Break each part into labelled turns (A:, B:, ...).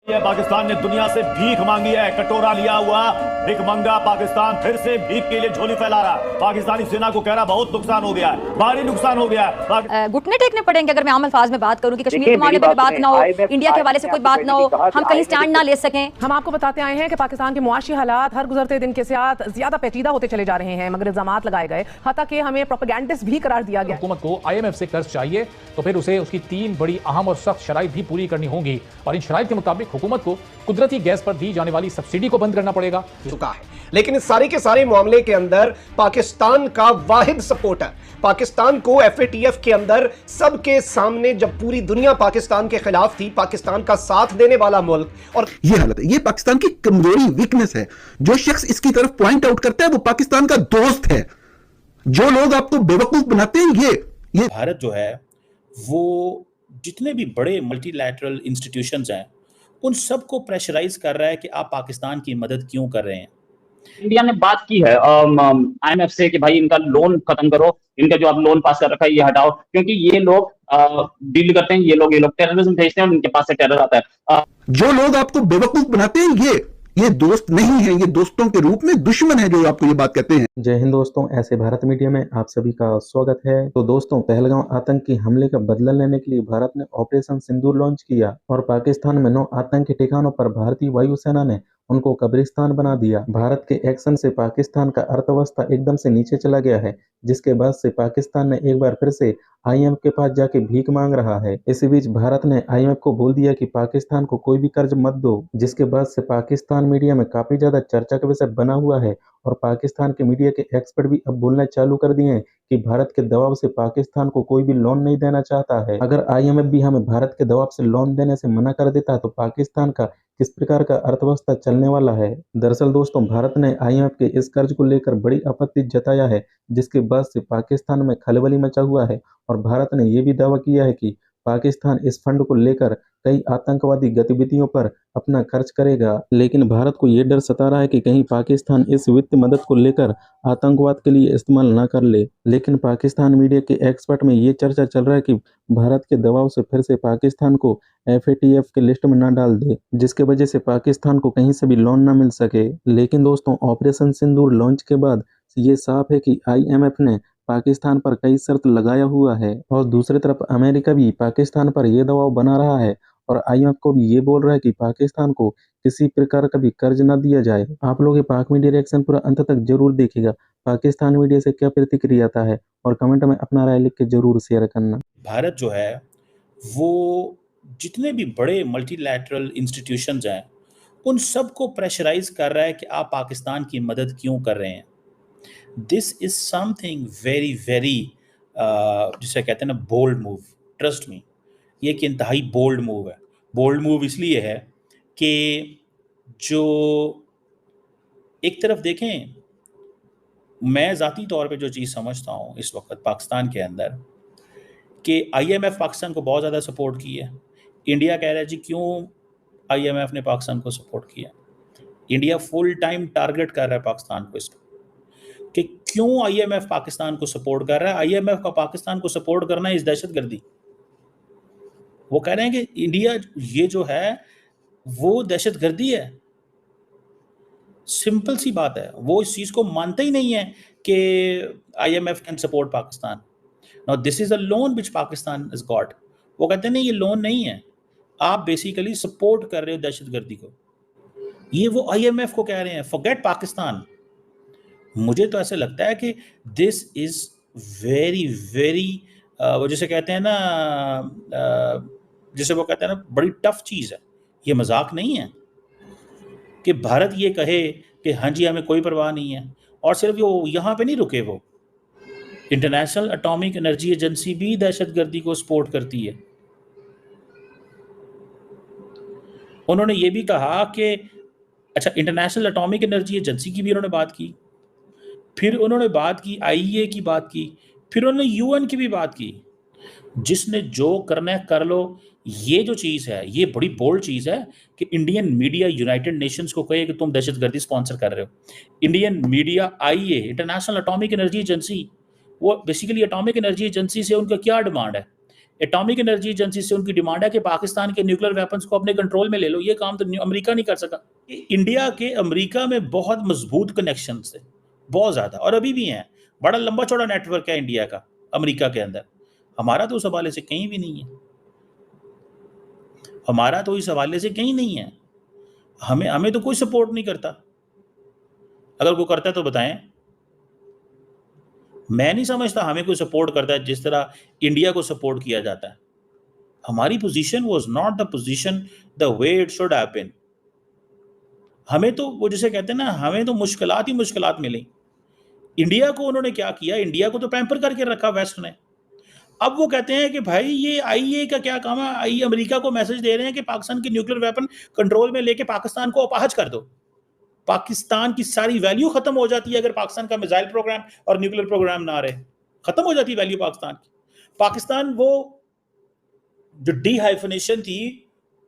A: ये पाकिस्तान ने दुनिया से भीख मांगी है, कटोरा लिया हुआ भिखमंगा पाकिस्तान फिर से भीख के लिए झोली फैला रहा। पाकिस्तानी सेना को कह रहा बहुत नुकसान हो गया है, भारी नुकसान हो गया है।
B: घुटने टेकने पड़ेंगे अगर मैं आम अल्फाज में बात करूं कि कश्मीर के मामले में भी बात ना हो, इंडिया के हवाले से कोई बात ना हो, हम कहीं स्टैंड ना ले सकें।
C: हम आपको बताते आए हैं कि पाकिस्तान के मुआशी हालात हर गुजरते दिन के साथ ज्यादा पेचीदा होते चले जा रहे हैं, मगर इल्जामात लगाए गए, हत्ता कि हमें प्रोपेगेंडिस्ट भी करार दिया गया।
D: हुकूमत को IMF से कर्ज चाहिए तो फिर उसे उसकी 3 बड़ी अहम और सख्त शराइत भी पूरी करनी होंगी और इन शराइत के मुताबिक हुकूमत को कुदरती गैस पर दी जाने वाली सब्सिडी को बंद करना पड़ेगा।
E: चुका है, लेकिन इस सारे के सारे मामले के अंदर पाकिस्तान का वाहिद सपोर्टर, पाकिस्तान को FATF के अंदर सबके सामने जब पूरी दुनिया पाकिस्तान के खिलाफ थी, पाकिस्तान का साथ देने वाला मुल्क। और
F: ये हालत है, ये पाकिस्तान की कमजोरी, वीकनेस है। जो शख्स इसकी तरफ पॉइंट आउट करता है वो पाकिस्तान का दोस्त है। जो लोग आपको बेवकूफ बनाते हैं ये
G: भारत जो है वो जितने भी बड़े मल्टीलैटरल इंस्टीट्यूशंस हैं उन सबको प्रेशराइज कर रहा है कि आप पाकिस्तान की मदद क्यों कर रहे हैं।
H: इंडिया ने बात की है IMF से कि भाई इनका लोन खत्म करो, इनका जो आप लोन पास कर रखा है ये हटाओ, क्योंकि ये लोग डील करते हैं, ये लोग टेररिज्म भेजते हैं और इनके पास से टेरर आता है।
F: जो लोग आपको बेवकूफ बनाते हैं ये दोस्त नहीं है, ये दोस्तों के रूप में दुश्मन है जो आपको ये बात कहते हैं।
I: जय हिंद दोस्तों, ऐसे भारत मीडिया में आप सभी का स्वागत है। तो दोस्तों, पहलगांव आतंकी हमले का बदला लेने के लिए भारत ने ऑपरेशन सिंदूर लॉन्च किया और पाकिस्तान में 9 आतंकी ठिकानों पर भारतीय वायुसेना ने उनको कब्रिस्तान बना दिया। भारत के एक्शन से पाकिस्तान का अर्थव्यवस्था एकदम से नीचे चला गया है, जिसके बाद से पाकिस्तान ने एक बार फिर से IMF के पास जाके भीख मांग रहा है। इसी बीच भारत ने IMF को बोल दिया कि पाकिस्तान को कोई भी कर्ज मत दो, जिसके बाद से पाकिस्तान मीडिया में काफी ज्यादा चर्चा का विषय बना हुआ है और पाकिस्तान के मीडिया के एक्सपर्ट भी अब बोलना चालू कर दिए हैं कि भारत के दबाव से पाकिस्तान को कोई भी लोन नहीं देना चाहता है। अगर IMF भी हमें भारत के दबाव से लोन देने से मना कर देता तो पाकिस्तान का किस प्रकार का अर्थव्यवस्था चलने वाला है। दरअसल दोस्तों, भारत ने IMF के इस कर्ज को लेकर बड़ी आपत्ति जताया है, जिसके बाद से पाकिस्तान में खलबली मचा हुआ है और भारत ने यह भी दावा किया है कि पाकिस्तान इस फंड को लेकर कई आतंकवादी गतिविधियों पर अपना खर्च करेगा। लेकिन भारत को यह डर सता रहा है कि कहीं पाकिस्तान इस वित्त मदद को लेकर आतंकवाद के लिए इस्तेमाल ना कर ले। लेकिन पाकिस्तान मीडिया के एक्सपर्ट में ये चर्चा चल रहा है कि भारत के दबाव से फिर से पाकिस्तान को FATF के लिस्ट में ना डाल दे, जिसके वजह से पाकिस्तान को कहीं से भी लोन ना मिल सके। लेकिन दोस्तों, ऑपरेशन सिंदूर लॉन्च के बाद ये साफ है कि IMF ने पाकिस्तान पर कई शर्त लगाया हुआ है और दूसरी तरफ अमेरिका भी पाकिस्तान पर यह दबाव बना रहा है और IMF को भी ये बोल रहा है कि पाकिस्तान को किसी प्रकार का भी कर्ज ना दिया जाए। आप लोग ये पाक मीडिया रिएक्शन पूरा अंत तक जरूर देखिएगा। पाकिस्तान मीडिया से क्या प्रतिक्रिया आता है और कमेंट में अपना राय लिख के जरूर शेयर करना।
G: भारत जो है वो जितने भी बड़े मल्टीलैटरल इंस्टीट्यूशंस हैं उन सबको प्रेशराइज कर रहा है कि आप पाकिस्तान की मदद क्यों कर रहे हैं। This is something very very जिसे कहते हैं ना बोल्ड मूव। ट्रस्ट मी, ये एक इंतहाई बोल्ड मूव है। बोल्ड मूव इसलिए है कि जो एक तरफ देखें, मैं ज़ाती तौर पे जो चीज़ समझता हूँ इस वक्त पाकिस्तान के अंदर कि IMF पाकिस्तान को बहुत ज़्यादा सपोर्ट की है। इंडिया कह रहा है जी क्यों IMF ने पाकिस्तान को सपोर्ट किया। इंडिया फुल टाइम टारगेट कर रहा है पाकिस्तान को इस कि क्यों IMF पाकिस्तान को सपोर्ट कर रहा है। IMF का पाकिस्तान को सपोर्ट करना इस दहशतगर्दी। वो कह रहे हैं कि इंडिया ये जो है वो दहशतगर्दी है। सिंपल सी बात है, वो इस चीज़ को मानते ही नहीं है कि IMF can support Pakistan. Now this is a loan which Pakistan has got. वो कहते हैं नहीं, ये लोन नहीं है, आप बेसिकली सपोर्ट कर रहे हो दहशतगर्दी को। ये वो IMF को कह रहे हैं फॉरगेट पाकिस्तान। मुझे तो ऐसे लगता है कि दिस इज वेरी वेरी वो जिसे कहते हैं ना जिसे वो कहते हैं ना बड़ी टफ चीज़ है। ये मजाक नहीं है कि भारत ये कहे कि हाँ जी हमें कोई परवाह नहीं है। और सिर्फ वो यहाँ पे नहीं रुके, वो इंटरनेशनल एटॉमिक एनर्जी एजेंसी भी दहशतगर्दी को सपोर्ट करती है। उन्होंने ये भी कहा कि अच्छा, इंटरनेशनल एटॉमिक एनर्जी एजेंसी की भी उन्होंने बात की, फिर उन्होंने बात की IAEA की बात की, फिर उन्होंने UN की भी बात की। जिसने जो करना है कर लो। ये जो चीज़ है ये बड़ी बोल्ड चीज़ है कि इंडियन मीडिया यूनाइटेड नेशंस को कहे कि तुम दहशतगर्दी स्पॉन्सर कर रहे हो। Indian media IAEA, international atomic energy agency, वो बेसिकली एटॉमिक एनर्जी एजेंसी से उनका क्या डिमांड है एटॉमिक एनर्जी एजेंसी से उनकी डिमांड है कि पाकिस्तान के न्यूक्लियर वेपन्स को अपने कंट्रोल में ले लो। ये काम तो अमेरिका नहीं कर सका। इंडिया के अमेरिका में बहुत मजबूत कनेक्शन थे, बहुत ज्यादा, और अभी भी हैं। बड़ा लंबा चौड़ा नेटवर्क है इंडिया का अमेरिका के अंदर। हमारा तो उस हवाले से कहीं भी नहीं है, हमारा तो इस हवाले से कहीं नहीं है। हमें तो कोई सपोर्ट नहीं करता। अगर कोई करता है तो बताएं। मैं नहीं समझता हमें कोई सपोर्ट करता है जिस तरह इंडिया को सपोर्ट किया जाता है। हमारी position was not the position the way it should have been. हमें तो वो जिसे कहते हैं ना, हमें तो मुश्किलात ही मुश्किलात मिली। इंडिया को उन्होंने क्या किया, इंडिया को तो पैम्पर करके रखा वेस्ट ने। अब वो कहते हैं कि भाई ये आईए का क्या काम है, आई अमेरिका को मैसेज दे रहे हैं कि पाकिस्तान के न्यूक्लियर वेपन कंट्रोल में लेके पाकिस्तान को अपाहज कर दो। पाकिस्तान की सारी वैल्यू खत्म हो जाती है अगर पाकिस्तान का मिसाइल प्रोग्राम और न्यूक्लियर प्रोग्राम ना रहे। खत्म हो जाती है वैल्यू पाकिस्तान की। पाकिस्तान वो जो डी हाइफनेशन थी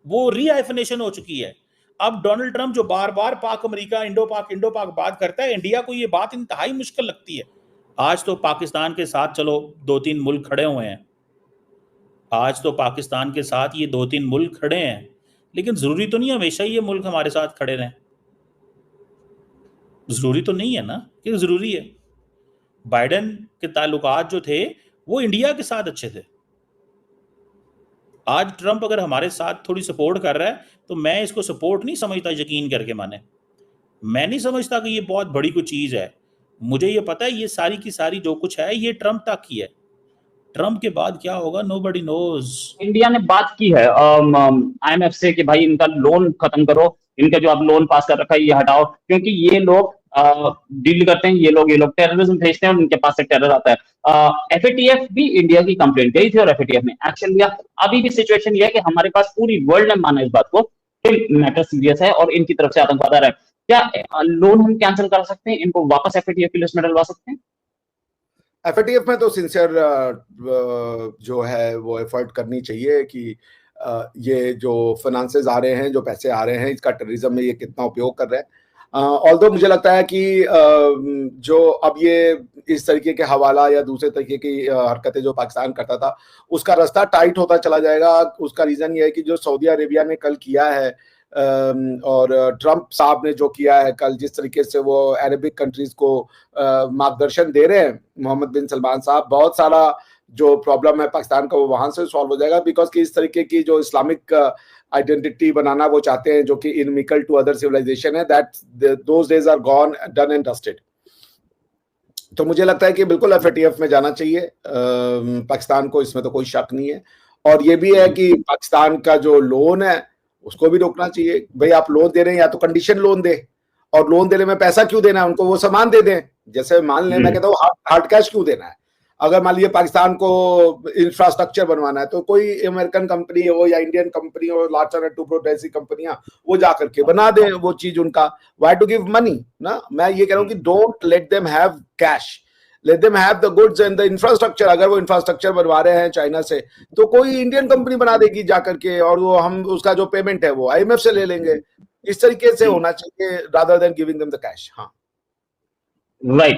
G: वो री हाइफनेशन हो चुकी है। अब डोनाल्ड ट्रंप जो बार बार पाक अमेरिका इंडो पाक बात करता है, इंडिया को ये बात इंतहाई मुश्किल लगती है। आज तो पाकिस्तान के साथ चलो 2-3 मुल्क खड़े हुए हैं, आज तो पाकिस्तान के साथ ये 2-3 मुल्क खड़े हैं, लेकिन जरूरी तो नहीं हमेशा ये मुल्क हमारे साथ खड़े रहें। जरूरी तो नहीं है ना कि जरूरी है। बाइडेन के ताल्लुकात जो थे वो इंडिया के साथ अच्छे थे। आज ट्रंप अगर हमारे साथ थोड़ी सपोर्ट कर रहा है तो मैं इसको सपोर्ट नहीं समझता, यकीन करके माने। मैं नहीं समझता कि ये बहुत बड़ी कोई चीज है। मुझे ये पता है ये सारी की सारी जो कुछ है ये ट्रंप तक ही है। ट्रंप के बाद क्या होगा नोबडी नोज।
H: इंडिया ने बात की है IMF से कि भाई इनका लोन खत्म करो, इनका जो आप लोन पास कर रखा है ये हटाओ, क्योंकि ये लोग डील करते हैं, ये लोग टेररिज्म भेजते हैं और उनके पास से टेरर आता है। FATF भी इंडिया की कंप्लेंट गई थी और FATF ने एक्शन लिया। अभी भी सिचुएशन ये है कि हमारे पास पूरी वर्ल्ड ने माना इस बात को कि मैटर सीरियस है और इनकी तरफ से आतंकवाद आ रहा है। क्या लोन हम कैंसिल कर सकते हैं, इनको वापस FATF की लिस्ट में डलवा सकते हैं?
J: FATF में तो सिंसियर जो है वो एफर्ट करनी चाहिए कि ये जो फाइनेंसेस आ रहे हैं, जो पैसे आ रहे हैं, इसका टेररिज्म में ये कितना उपयोग कर रहे हैं। ऑल्दो मुझे लगता है कि जो अब ये इस तरीके के हवाला या दूसरे तरीके की हरकतें जो पाकिस्तान करता था उसका रास्ता टाइट होता चला जाएगा। उसका रीज़न ये है कि जो सऊदी अरेबिया ने कल किया है और ट्रंप साहब ने जो किया है कल, जिस तरीके से वो अरबिक कंट्रीज को मार्गदर्शन दे रहे हैं मोहम्मद बिन सलमान साहब, बहुत सारा जो प्रॉब्लम है पाकिस्तान का वो वहां से सॉल्व हो जाएगा। बिकॉज कि इस तरीके की जो इस्लामिक आइडेंटिटी बनाना वो चाहते हैं जो कि इनमिकल टू अदर सिविलाइजेशन है, that those days are gone, done and dusted. तो मुझे लगता है कि बिल्कुल FATF में जाना चाहिए पाकिस्तान को, इसमें तो कोई शक नहीं है। और ये भी है कि पाकिस्तान का जो लोन है उसको भी रोकना चाहिए। भाई आप लोन दे रहे हैं या तो कंडीशन लोन दे, और लोन देने में पैसा क्यों देना है, उनको वो सामान दे दें। जैसे मान लें, मैं कहता हूँ हार्ड कैश क्यों देना है। अगर मान लीजिए पाकिस्तान को इंफ्रास्ट्रक्चर बनवाना है तो कोई अमेरिकन कंपनी हो या इंडियन कंपनी हो, लार्सन एंड टुब्रो जैसी कंपनियां, वो जा करके बना दें वो चीज उनका। व्हाई टू गिव मनी ना। मैं ये कह रहा हूँ कि don't let them have cash, let them have the goods and the infrastructure. अगर वो इंफ्रास्ट्रक्चर बनवा रहे हैं चाइना से तो कोई इंडियन कंपनी बना देगी जा करके, और वो हम उसका जो पेमेंट है वो IMF से ले लेंगे। इस तरीके से होना चाहिए rather than giving them the cash. हाँ,
H: राइट।